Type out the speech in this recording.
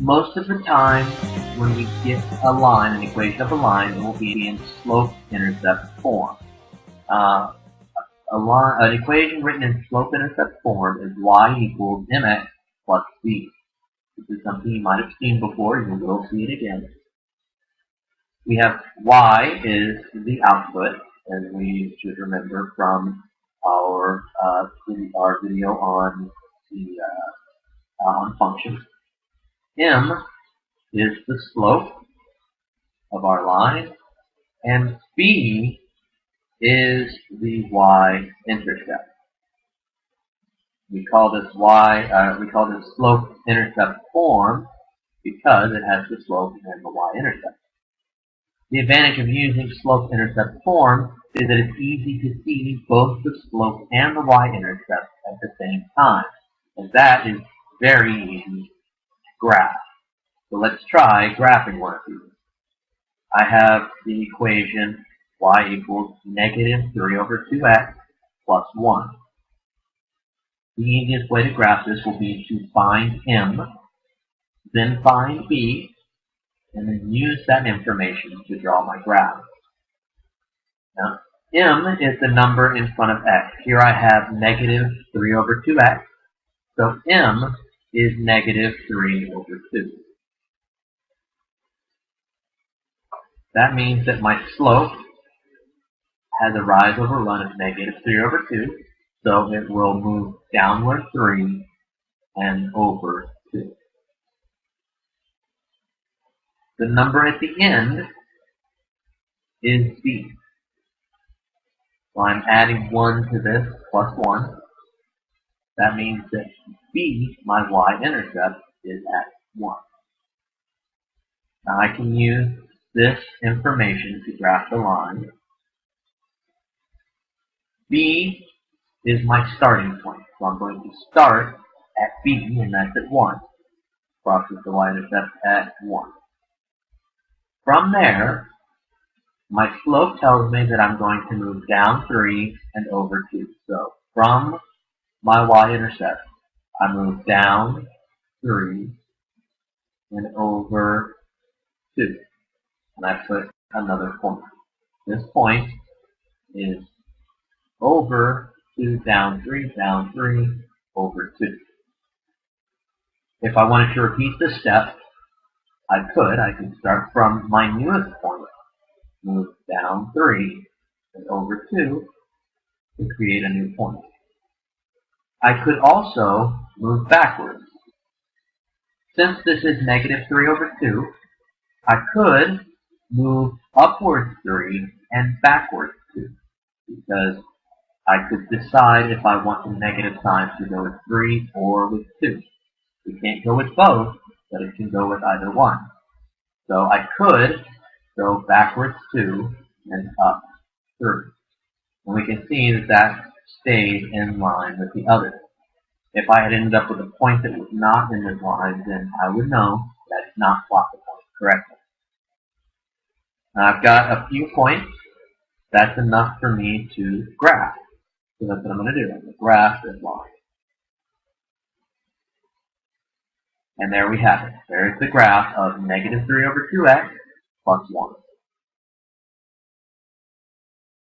Most of the time, when we get a line, an equation of a line, it will be in slope-intercept form. An equation written in slope-intercept form is y equals mx plus b. This is something you might have seen before. You will see it again. We have y is the output, and we should remember from our video on the on functions. M is the slope of our line, and b is the y-intercept. We call this slope-intercept form because it has the slope and the y-intercept. The advantage of using slope-intercept form is that it's easy to see both the slope and the y-intercept at the same time, and that is very easy to graph. So let's try graphing one of these. I have the equation y equals negative 3 over 2x plus 1. The easiest way to graph this will be to find m, then find b, and then use that information to draw my graph. Now, m is the number in front of x. Here I have negative 3 over 2x, so m is negative 3 over 2. That means that my slope has a rise over run of negative 3 over 2, so it will move downward 3 and over 2. The number at the end is b. So I'm adding 1 to this plus 1. That means that b, my y-intercept, is at 1. Now I can use this information to graph the line. B is my starting point, so I'm going to start at B, and that's at 1. Crosses the y-intercept at 1. From there, my slope tells me that I'm going to move down 3 and over 2. So from my y-intercept, I move down 3 and over 2. And I put another point. This point is over 2, down 3, over 2. If I wanted to repeat this step, I could start from my newest point, move down 3 and over 2 to create a new point. I could also move backwards. Since this is negative 3 over 2, I could move upwards 3 and backwards 2, because I could decide if I want the negative signs to go with 3 or with 2. We can't go with both, but it can go with either one. So I could go backwards 2 and up 3. And we can see that that stayed in line with the other. If I had ended up with a point that was not in this line, then I would know that I did not plot the point correctly. Now I've got a few points. That's enough for me to graph. So that's what I'm going to do. I'm going to graph this line. And there we have it. There's the graph of negative 3 over 2x plus 1.